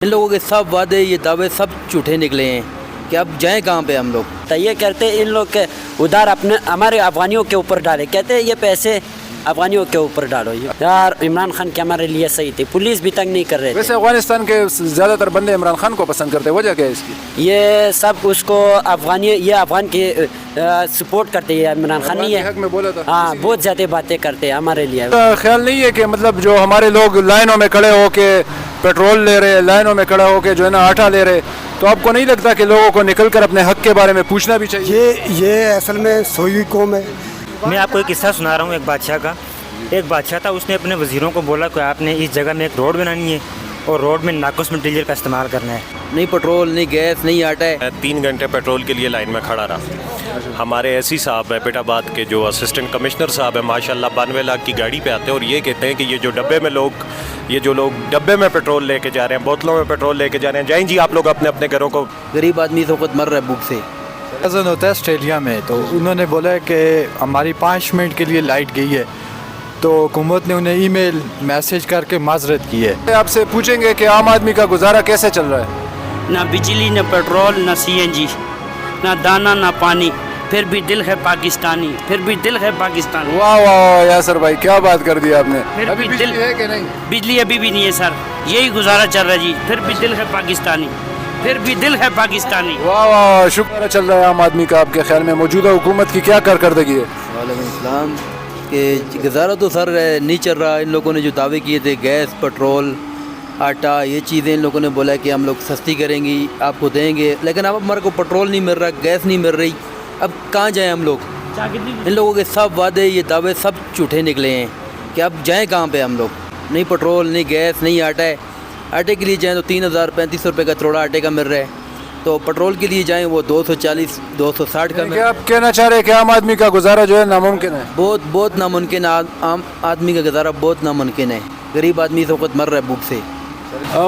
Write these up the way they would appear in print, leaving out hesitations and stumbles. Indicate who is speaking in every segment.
Speaker 1: ان لوگوں کے سب وعدے یہ دعوے سب جھوٹے نکلے ہیں کہ اب جائیں کہاں پہ ہم لوگ.
Speaker 2: تو یہ کہتے ہیں ان لوگ کے ادھر اپنے ہمارے افغانیوں کے اوپر ڈالے, کہتے ہیں یہ پیسے افغانیوں کے اوپر ڈالو. یار عمران خان کے ہمارے لیے صحیح تھی, پولیس بھی تنگ نہیں کر رہے تھے.
Speaker 3: ویسے افغانستان کے زیادہ تر بندے عمران خان کو پسند کرتے ہیں, وجہ کیا ہے اس کی؟
Speaker 2: یہ سب اس کو یہ افغان کے سپورٹ کرتے ہیں. عمران خان نہیں
Speaker 3: حق میں بولا تھا.
Speaker 2: ہاں, بہت زیادہ باتیں کرتے ہیں ہمارے لیے.
Speaker 3: خیال نہیں ہے کہ مطلب جو ہمارے لوگ لائنوں میں کھڑے ہو کے پیٹرول لے رہے, لائنوں میں کھڑے ہو کے جو ہے نا آٹا لے رہے, تو آپ کو نہیں لگتا کہ لوگوں کو نکل کر اپنے حق کے بارے میں پوچھنا بھی چاہیے؟
Speaker 4: یہ اصل میں سوئی قوم ہے.
Speaker 5: میں آپ کو ایک قصہ سنا رہا ہوں ایک بادشاہ کا. ایک بادشاہ تھا, اس نے اپنے وزیروں کو بولا کہ آپ نے اس جگہ میں ایک روڈ بنانی ہے اور روڈ میں ناقص مٹیریل کا استعمال کرنا ہے.
Speaker 1: نہیں پیٹرول, نہیں گیس, نہیں آٹا ہے.
Speaker 6: 3 گھنٹے پیٹرول کے لیے لائن میں کھڑا رہا. ہمارے ایسی صاحب ہے پیٹ آباد کے جو اسسٹنٹ کمشنر صاحب ہیں, ماشاءاللہ 92 لاکھ کی گاڑی پہ آتے ہیں اور یہ کہتے ہیں کہ یہ جو لوگ ڈبے میں پیٹرول لے کے جا رہے ہیں, بوتلوں میں پیٹرول لے کے جا رہے ہیں, جائیں جی آپ لوگ اپنے اپنے گھروں کو.
Speaker 1: غریب آدمی اس وقت مر رہا ہے بھوک سے.
Speaker 7: ازن ہوتا ہے آسٹریلیا میں, تو انہوں نے بولا کہ ہماری 5 منٹ کے لیے لائٹ گئی ہے, تو حکومت نے انہیں ای میل میسیج کر کے معذرت کی ہے.
Speaker 3: آپ سے پوچھیں گے کہ عام آدمی کا گزارا کیسے چل رہا ہے؟
Speaker 8: نہ بجلی, نہ پیٹرول, نہ سی این جی, نہ دانا, نہ پانی, پھر بھی دل ہے پاکستانی, پھر بھی دل ہے پاکستانی.
Speaker 3: واہ واہ یاسر بھائی, کیا بات کر دی آپ نے.
Speaker 8: پھر بھی
Speaker 3: بجلی
Speaker 8: دل
Speaker 3: ہے کہ نہیں؟
Speaker 8: بجلی ابھی بھی نہیں ہے سر, یہی گزارا چل رہا ہے جی. پھر بھی دل ہے پاکستانی, پھر بھی دل ہے پاکستانی.
Speaker 3: واہ واہ, شکر چل رہا ہے عام آدمی کا. آپ کے خیال میں موجودہ حکومت کی کیا کارکردگی ہے؟
Speaker 1: وعلیکم السلام. کہ گزارا تو سر نہیں چل رہا. ان لوگوں نے جو دعوے کیے تھے گیس, پیٹرول, آٹا, یہ چیزیں ان لوگوں نے بولا کہ ہم لوگ سستی کریں گی, آپ کو دیں گے, لیکن اب ہمارے کو پیٹرول نہیں مل رہا, گیس نہیں مل رہی. اب کہاں جائیں ہم لوگ؟ ان لوگوں کے سب وعدے یہ دعوے سب جھوٹے نکلے ہیں کہ اب جائیں کہاں پہ ہم لوگ. نہیں پیٹرول, نہیں گیس, نہیں آٹا ہے. آٹے کے لیے جائیں تو 3035 روپے کا تھوڑا آٹے کا مل رہا ہے, تو پیٹرول کے لیے جائیں وہ 240 260 کا.
Speaker 3: کیا آپ کہنا چاہ رہے ہیں کہ عام آدمی کا گزارا جو ہے ناممکن ہے؟
Speaker 1: بہت ناممکن ہے. عام آدمی کا گزارا بہت ناممکن ہے. غریب آدمی اس وقت مر رہا ہے بھوک سے.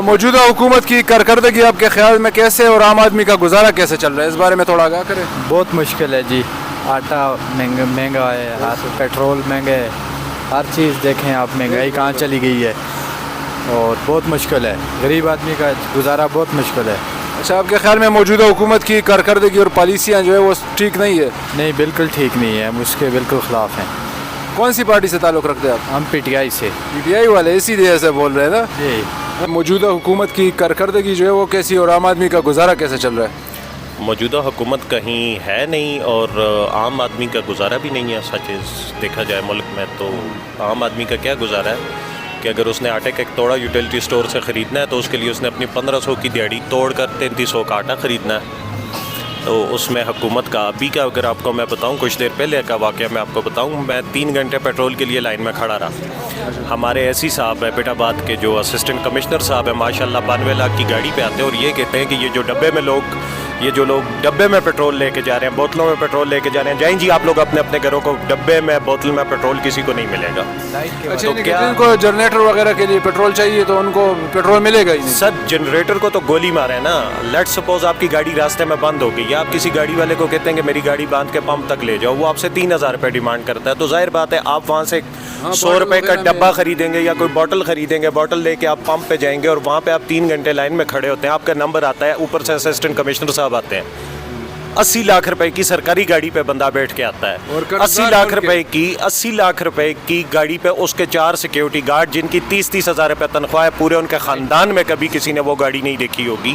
Speaker 3: موجودہ حکومت کی کارکردگی آپ کے خیال میں کیسے, اور عام آدمی کا گزارا کیسے چل رہا ہے, اس بارے میں تھوڑا آگاہ کریں.
Speaker 7: بہت مشکل ہے جی. آٹا مہنگا ہے, پیٹرول مہنگا ہے, ہر چیز دیکھیں آپ, مہنگائی کہاں چلی گئی ہے, اور بہت مشکل ہے. غریب آدمی کا گزارا بہت مشکل ہے.
Speaker 3: اچھا, آپ کے خیال میں موجودہ حکومت کی کارکردگی اور پالیسیاں جو ہے وہ ٹھیک نہیں ہے؟
Speaker 7: نہیں, بالکل ٹھیک نہیں ہے, ہم اس کے بالکل خلاف ہیں.
Speaker 3: کون سی پارٹی سے تعلق رکھتے ہیں آپ؟
Speaker 7: ہم پی ٹی آئی سے.
Speaker 3: پی ٹی آئی والے, اسی لیے ایسے بول رہے ہیں نا.
Speaker 7: جی.
Speaker 3: موجودہ حکومت کی کارکردگی جو ہے وہ کیسی, اور عام آدمی کا گزارا کیسے چل رہا ہے؟
Speaker 6: موجودہ حکومت کہیں ہے نہیں اور عام آدمی کا گزارا بھی نہیں ہے. سچ دیکھا جائے ملک میں تو عام آدمی کا کیا گزارا ہے کہ اگر اس نے آٹے کا ایک توڑا یوٹیلیٹی سٹور سے خریدنا ہے تو اس کے لیے اس نے اپنی 1500 کی دیہڑی توڑ کر 3300 کا آٹا خریدنا ہے. تو اس میں حکومت کا ابھی کا اگر آپ کو میں بتاؤں, کچھ دیر پہلے کا واقعہ میں آپ کو بتاؤں, میں 3 گھنٹے پیٹرول کے لیے لائن میں کھڑا رہا. ہمارے ایسی صاحب ہے پیٹ آباد کے جو اسسٹنٹ کمشنر صاحب ہیں, ماشاءاللہ 92 لاکھ کی گاڑی پہ آتے ہیں اور یہ کہتے ہیں کہ یہ جو لوگ ڈبے میں پیٹرول لے کے جا رہے ہیں, بوتلوں میں پیٹرول لے کے جا رہے ہیں, جائیں جی آپ لوگ اپنے اپنے گھروں کو, ڈبے میں بوتل میں پیٹرول کسی کو نہیں ملے گا.
Speaker 3: اچھا, جن کو جنریٹر وغیرہ کے لیے پیٹرول چاہیے تو ان کو پیٹرول ملے گا ہی نہیں.
Speaker 6: سر جنریٹر کو تو گولی مارے نا. لیٹ سپوز آپ کی گاڑی راستے میں بند ہو گئی, یا آپ کسی گاڑی والے کو کہتے ہیں کہ میری گاڑی باندھ کے پمپ تک لے جاؤ, وہ آپ سے 3000 روپے ڈیمانڈ کرتا ہے, تو ظاہر بات ہے آپ وہاں سے 100 روپے کا ڈبہ خریدیں گے یا کوئی بوٹل خریدیں گے, بوٹل لے کے آپ پمپ پہ جائیں گے اور وہاں پہ آپ 3 گھنٹے لائن میں کھڑے ہوتے ہیں, آپ کا نمبر آتا ہے, اوپر سے اسسٹنٹ کمشنر صاحب آتے ہیں. 80 لاکھ روپے کی سرکاری گاڑی پہ بندہ بیٹھ کے آتا ہے, 80 لاکھ روپے کی گاڑی پہ اس کے 4 سیکیورٹی گارڈ, جن کی 30 ہزار روپے تنخواہ ہے, پورے ان کے خاندان میں کبھی کسی نے وہ گاڑی نہیں دیکھی ہوگی.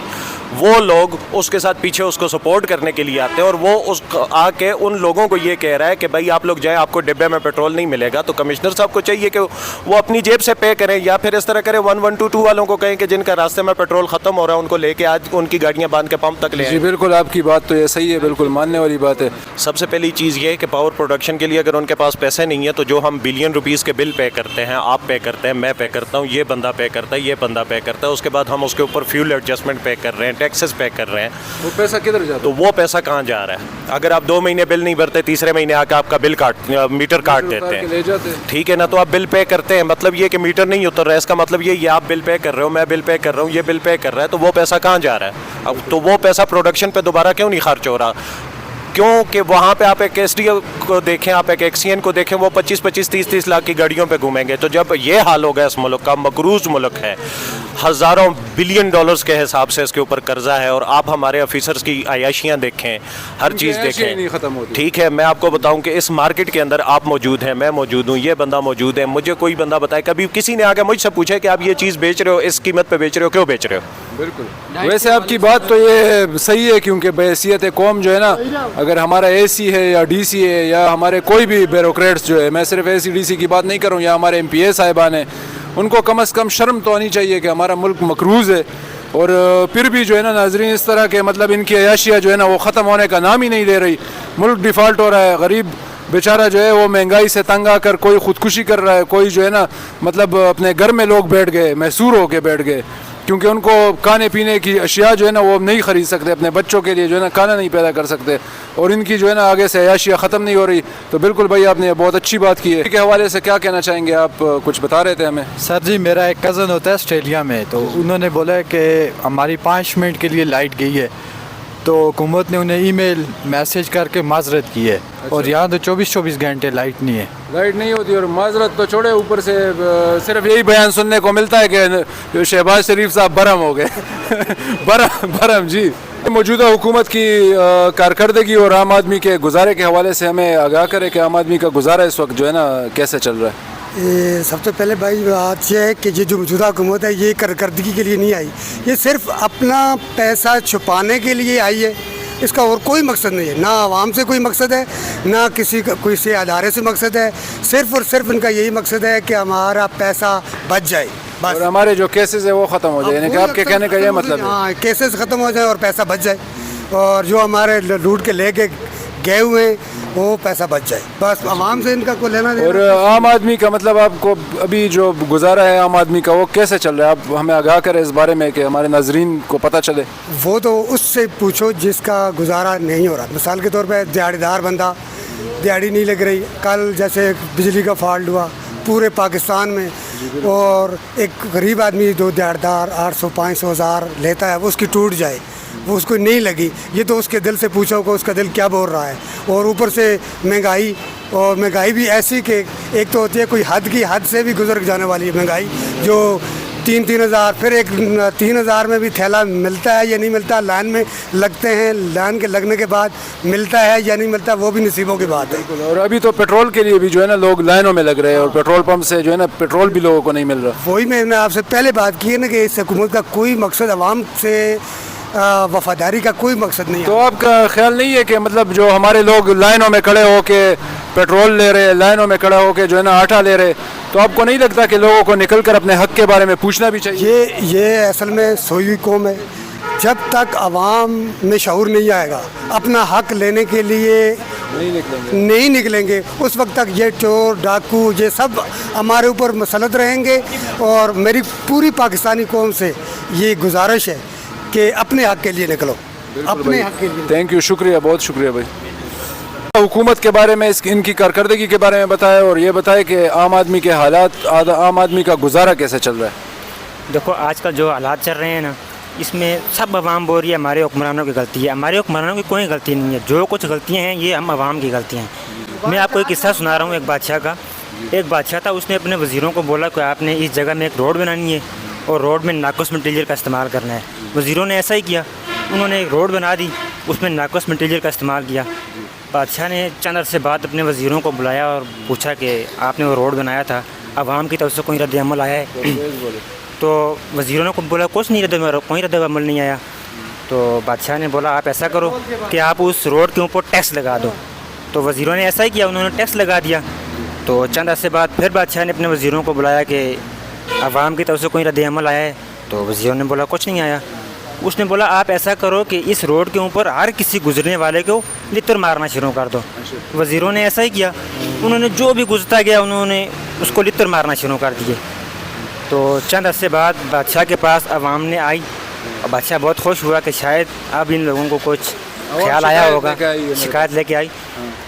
Speaker 6: وہ لوگ اس کے ساتھ پیچھے اس کو سپورٹ کرنے کے لیے آتے ہیں, اور وہ آ کے ان لوگوں کو یہ کہہ رہا ہے کہ بھائی آپ لوگ جائیں, آپ کو ڈبے میں پیٹرول نہیں ملے گا. تو کمشنر صاحب کو چاہیے کہ وہ اپنی جیب سے پے کریں, یا پھر اس طرح کریں 1122 والوں کو کہیں کہ جن کا راستے میں پیٹرول ختم ہو رہا ہے ان کو لے کے آج ان کی گاڑیاں باندھ کے پمپ تک لے آئیں.
Speaker 3: جی بالکل, آپ کی بات تو یہ صحیح ہے, بالکل ماننے والی بات ہے.
Speaker 6: سب سے پہلی چیز یہ ہے کہ پاور پروڈکشن کے لیے اگر ان کے پاس پیسے نہیں ہیں تو جو ہم بلین روپیز کے بل پے کرتے ہیں, آپ پے کرتے ہیں, میں پے کرتا ہوں, یہ بندہ پے کرتا ہے, یہ بندہ پے کرتا ہے, اس کے بعد ہم اس کے اوپر فیول ایڈجسٹمنٹ پے کر رہے ہیں, ٹیکسز پے کر رہے ہیں,
Speaker 3: وہ پیسہ کدھر جاتا ہے؟
Speaker 6: تو وہ پیسہ کہاں جا رہا ہے؟ اگر آپ 2 مہینے بل نہیں بھرتے, تیسرے مہینے آ کے آپ کا بل میٹر کاٹ دیتے ہیں, ٹھیک ہے نا, تو آپ بل پے کرتے ہیں, مطلب یہ کہ میٹر نہیں اتر رہا ہے, اس کا مطلب یہ آپ بل پے کر رہے ہو, میں بل پے کر رہا ہوں, یہ بل پے کر رہا ہے, تو وہ پیسہ کہاں جا رہا ہے؟ اب تو وہ پیسہ پروڈکشن پہ دوبارہ کیوں نہیں خرچ ہو رہا؟ क्योंकि वहाँ पे आप एक एसडीओ को देखें, आप एक एक्सीएन को देखें, वो 25-25, 30-30 लाख की गाड़ियों पे घूमेंगे। तो जब ये हाल होगा इस मुल्क का, मकरूज मुल्क है, हज़ारों बिलियन डॉलर्स के हिसाब से इसके ऊपर कर्जा है, और आप हमारे ऑफिसर्स की अयाशियाँ देखें, हर चीज़
Speaker 3: नहीं खत्म
Speaker 6: देखें।
Speaker 3: होती।
Speaker 6: ठीक है, मैं आपको बताऊं कि इस मार्केट के अंदर आप मौजूद हैं, मैं मौजूद हूँ, ये बंदा मौजूद है, मुझे कोई बंदा बताए, कभी किसी ने आके मुझसे पूछे कि आप ये चीज़ बेच रहे हो, इस कीमत पे बेच रहे हो, क्यों बेच रहे हो?
Speaker 3: बिल्कुल। वैसे आपकी बात तो ये सही है, क्योंकि बहैसियत कौम जो है ना, अगर हमारा एसी है या डीसी है या हमारे कोई भी ब्यूरोक्रेट्स जो है, मैं सिर्फ एसी डीसी की बात नहीं करूँ, या हमारे एमपीए साहिबान हैं, उनको कम से कम शर्म तो आनी चाहिए कि हमारा मुल्क मकरूज़ है। और फिर भी जो है ना नाजरीन, इस तरह के मतलब इनकी अयाशियाँ जो है ना वो ख़त्म होने का नाम ही नहीं ले रही। मुल्क डिफ़ॉल्ट हो रहा है, गरीब बेचारा जो है वो महंगाई से तंग आकर कोई ख़ुदकुशी कर रहा है, कोई जो है ना मतलब अपने घर में लोग बैठ गए, मैसूर होके बैठ गए, क्योंकि उनको खाने पीने की अशिया जो है ना वो नहीं ख़रीद सकते, अपने बच्चों के लिए जो है ना खाना नहीं पैदा कर सकते, और इनकी जो है ना आगे से अयाशियाँ ख़त्म नहीं हो रही। तो बिल्कुल भाई आपने बहुत अच्छी बात की है। के हवाले से क्या कहना चाहेंगे आप? कुछ बता रहे थे हमें।
Speaker 7: सर जी, मेरा एक कज़न होता है ऑस्ट्रेलिया में, तो उन्होंने बोला कि हमारी 5 मिनट के लिए लाइट गई है, तो हुकूमत ने उन्हें ईमेल मैसेज करके माजरत की है। और यहाँ तो 24-24 घंटे लाइट नहीं है,
Speaker 3: लाइट नहीं होती। और माजरत तो छोड़े, ऊपर से सिर्फ यही बयान सुनने को मिलता है कि शहबाज शरीफ साहब बरहम हो गए। बरहम जी। मौजूदा हुकूमत की कारकर्दगी और आम आदमी के गुजारे के हवाले से हमें आगाह करें कि आम आदमी का गुजारा इस वक्त जो है ना कैसे चल रहा है।
Speaker 4: सबसे पहले भाई बात यह है कि ये जो मौजूदा हुकूमत है ये कारकर्दगी के लिए नहीं आई, ये सिर्फ अपना पैसा छुपाने के लिए आई है। इसका और कोई मकसद नहीं है, ना आवाम से कोई मकसद है, ना किसी का कोई से अदारे से मकसद है। सिर्फ और सिर्फ इनका यही मकसद है कि हमारा पैसा बच जाए बस,
Speaker 3: और हमारे जो केसेस है वो ख़त्म हो जाए। यानी कि आपके कहने का ये मतलब है,
Speaker 4: हाँ, केसेस ख़त्म हो जाए और पैसा बच जाए, और जो हमारे लूट के लेके गए हुए हैं वो पैसा बच जाए, बस आवाम से इनका कोई लेना देना।
Speaker 3: और आम आदमी का मतलब आपको अभी जो गुजारा है आम आदमी का वो कैसे चल रहा है? आप हमें आगाह करें इस बारे में कि हमारे नाजरीन को पता चले।
Speaker 4: वो तो उससे पूछो जिसका गुजारा नहीं हो रहा। मिसाल के तौर पे दिहाड़ीदार बंदा, दिहाड़ी नहीं लग रही, कल जैसे बिजली का फॉल्ट हुआ पूरे पाकिस्तान में, और एक गरीब आदमी दो दिहाड़ीदार 800-500 हज़ार लेता है, वो उसकी टूट जाए, वो उसको नहीं लगी, ये तो उसके दिल से पूछो कि उसका दिल क्या बोल रहा है। और ऊपर से महंगाई, और महंगाई भी ऐसी कि एक तो होती है कोई हद से भी गुजर जाने वाली है महंगाई, जो 3-3 हज़ार, फिर एक 3 हज़ार में भी थैला मिलता है या नहीं मिलता, लाइन में लगते हैं, लाइन के लगने के बाद मिलता है या नहीं मिलता, वो भी नसीबों की बात है।
Speaker 3: और अभी तो पेट्रोल के लिए भी जो है ना लोग लाइनों में लग रहे हैं, और पेट्रोल पंप से जो है ना पेट्रोल भी लोगों को नहीं मिल रहा।
Speaker 4: वही मैंने आपसे पहले बात की है ना कि इस हुकूमत का कोई मकसद आवाम से वफादारी का कोई मकसद नहीं है।
Speaker 3: तो आपका ख्याल नहीं है कि मतलब जो हमारे लोग लाइनों में खड़े होके पेट्रोल ले रहे, लाइनों में खड़े होके जो है ना आटा ले रहे, तो आपको नहीं लगता कि लोगों को निकल कर अपने हक के बारे में पूछना भी चाहिए?
Speaker 4: ये असल में सोई हुई कौम है। जब तक आवाम में शऊर नहीं आएगा, अपना हक लेने के लिए नहीं निकलेंगे, उस वक्त तक ये चोर डाकू ये सब हमारे ऊपर मसलत रहेंगे। और मेरी पूरी पाकिस्तानी कौम से ये गुजारिश है कि अपने हक के लिए निकलो, अपने हक के लिए।
Speaker 3: थैंक यू, शुक्रिया, बहुत शुक्रिया भाई। हुकूमत के बारे में, इनकी कारकर्दगी के बारे में बताया, और ये बताया कि आम आदमी के हालात, आम आदमी का गुजारा कैसे चल रहा है।
Speaker 5: देखो आजकल जो हालात चल रहे हैं ना, इसमें सब आवाम बोल रही है हमारे हुक्मरानों की गलती है। हमारे हुक्मरानों की कोई गलती नहीं है, जो कुछ गलतियाँ हैं ये हम आवाम की गलतियाँ हैं। मैं आपको एक किस्सा सुना रहा हूँ एक बादशाह का। एक बादशाह था, उसने अपने वज़ीरों को बोला कि आपने इस जगह में एक रोड बनानी है और रोड में नाक़ुस मटीरियल का इस्तेमाल करना है। वज़ीरों ने ऐसा ही किया, उन्होंने एक रोड बना दी, उसमें नाक़ुस मटीरियल का इस्तेमाल किया। बादशाह ने चंद अरसे बाद अपने वज़ीरों को बुलाया और पूछा कि आपने वो रोड बनाया था, आवाम की तरफ से कोई रद्द-ए-अमल आया है? तो वज़ीरों ने बोला कुछ नहीं, कोई रद्द-ए-अमल नहीं आया। तो बादशाह ने बोला आप ऐसा करो कि आप उस रोड के ऊपर टैक्स लगा दो। तो वज़ीरों ने ऐसा ही किया, उन्होंने टैक्स लगा दिया। तो चंद अरसे बाद फिर बादशाह ने अपने वज़ीरों को बुलाया कि आवाम की तरफ से कोई रद्द-ए-अमल आया है? तो वज़ीरों ने बोला कुछ नहीं आया। उसने बोला आप ऐसा करो कि इस रोड के ऊपर हर किसी गुजरने वाले को लित्र मारना शुरू कर दो। वज़ीरों ने ऐसा ही किया, उन्होंने जो भी गुजरता गया उन्होंने उसको लित्र मारना शुरू कर दिए। तो चंद अरसे बाद बादशाह के पास आवाम ने आई और बादशाह बहुत खुश हुआ कि शायद अब इन लोगों को कुछ ख्याल आया होगा, शिकायत लेके आई।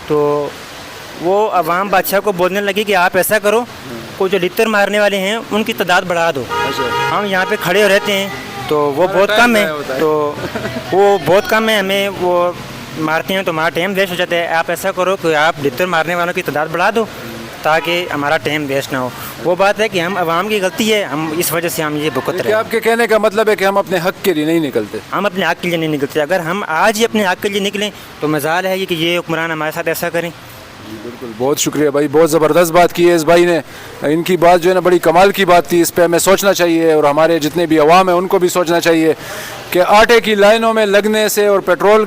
Speaker 5: तो वो आवाम बादशाह को बोलने लगी कि आप ऐसा करो, कोई जो लित्र मारने वाले हैं उनकी तादाद बढ़ा दो। हम यहाँ पे खड़े रहते हैं तो वो बहुत कम है, तो वो बहुत कम है, हमें वो मारते हैं तो हमारा टाइम वेस्ट हो जाता है। आप ऐसा करो कि आप जितने मारने वालों की तादाद बढ़ा दो ताकि हमारा टाइम वेस्ट ना हो। वो बात है कि हम आवाम की गलती है, हम इस वजह से हम ये भुगत रहे
Speaker 3: क्या
Speaker 5: हैं।
Speaker 3: आपके कहने का मतलब है कि हम अपने हक के लिए नहीं निकलते?
Speaker 5: हम अपने हक के लिए नहीं निकलते। अगर हम आज ही अपने हक के लिए निकलें तो मजाल है कि ये हुक्मरान हमारे साथ ऐसा करें।
Speaker 3: बिल्कुल, बहुत शुक्रिया भाई, बहुत ज़बरदस्त बात की है इस भाई ने। इनकी बात जो है ना बड़ी कमाल की बात थी, इस पे हमें सोचना चाहिए और हमारे जितने भी अवाम है उनको भी सोचना चाहिए कि आटे की लाइनों में लगने से और पेट्रोल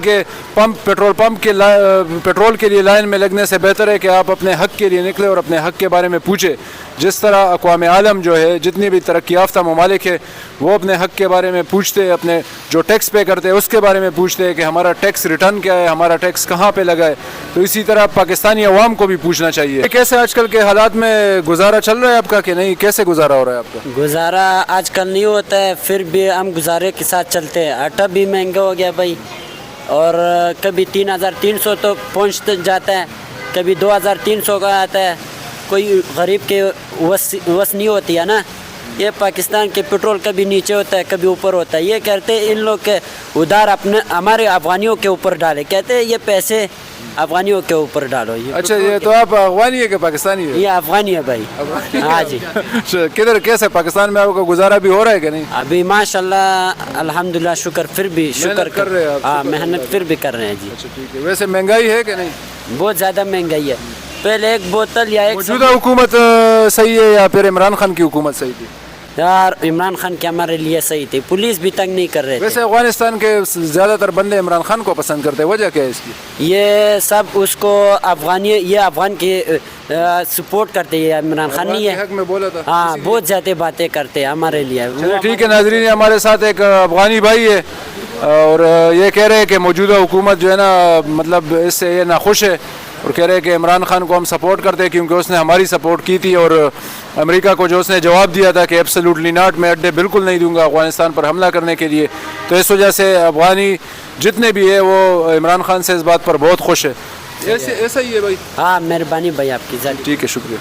Speaker 3: के लिए लाइन में लगने से बेहतर है कि आप अपने हक के लिए निकले और अपने हक के बारे में पूछे। जिस तरह अक़वाम आलम जो है, जितनी भी तरक्की याफ्ता ममालिक है, वो अपने हक के बारे में पूछते हैं, अपने जो टैक्स पे करते हैं उसके बारे में पूछते हैं कि हमारा टैक्स रिटर्न क्या है, हमारा टैक्स कहाँ पे लगा है। तो इसी तरह पाकिस्तानी अवाम को भी पूछना चाहिए। कैसे आजकल के हालात में गुजारा चल रहा है आपका कि नहीं? कैसे गुजारा हो रहा है आपका?
Speaker 2: गुजारा आजकल नहीं होता है, फिर भी हम गुजारे के साथ चलते हैं। आटा भी महंगा हो गया भाई, और कभी 3300 तो पहुंच जाता है, कभी 2300 का आता है। कोई गरीब के वस नहीं होती है ना। ये पाकिस्तान के पेट्रोल कभी नीचे होता है, कभी ऊपर होता है। ये कहते हैं इन लोग के उधार अपने हमारे अफगानियों के ऊपर डाले, कहते हैं ये पैसे अफगानियों के ऊपर डालो। ये
Speaker 3: अच्छा, ये तो आप अफगानी है कि पाकिस्तानी है?
Speaker 2: ये अफगानी है भाई। हाँ जी।
Speaker 3: अच्छा, किधर कैसे पाकिस्तान में आपका गुजारा भी हो रहा है कि नहीं?
Speaker 2: अभी माशाल्लाह अल्हम्दुलिल्लाह, शुक्र, फिर भी शुक्र
Speaker 3: कर रहे हैं आप?
Speaker 2: हाँ, मेहनत फिर भी कर रहे हैं जी।
Speaker 3: अच्छा, ठीक है। वैसे महंगाई है कि नहीं?
Speaker 2: बहुत ज़्यादा महंगाई है। पहले एक बोतल या एक
Speaker 3: मौजूदा हुकूमत सही है या फिर इमरान खान की हुकूमत सही थी?
Speaker 2: यार इमरान खान के हमारे लिए सही थे, पुलिस भी तंग नहीं कर रहे थे।
Speaker 3: वैसे अफगानिस्तान के ज़्यादातर बंदे इमरान खान को पसंद करते हैं, वजह क्या है इसकी?
Speaker 2: ये सब उसको ये अफगान के सपोर्ट करते हैं, इमरान खान नहीं है।
Speaker 3: हक में बोला था।
Speaker 2: हाँ, बहुत ज़्यादा बातें करते हैं हमारे लिए।
Speaker 3: चलिए ठीक है नाजरीन, हमारे साथ एक अफगानी भाई है और ये कह रहे हैं कि मौजूदा हुकूमत जो है ना, मतलब इससे ये नाखुश है और कह रहे हैं कि इमरान खान को हम सपोर्ट करते हैं क्योंकि उसने हमारी सपोर्ट की थी और अमेरिका को जो उसने जवाब दिया था कि एब्सोल्युटली नॉट, मैं अड्डे बिल्कुल नहीं दूंगा अफगानिस्तान पर हमला करने के लिए। तो इस वजह से अफगानी जितने भी है वो इमरान खान से इस बात पर बहुत खुश है। ऐसा ही है भाई।
Speaker 2: हाँ, मेहरबानी भाई आपकी।
Speaker 3: ठीक है, शुक्रिया।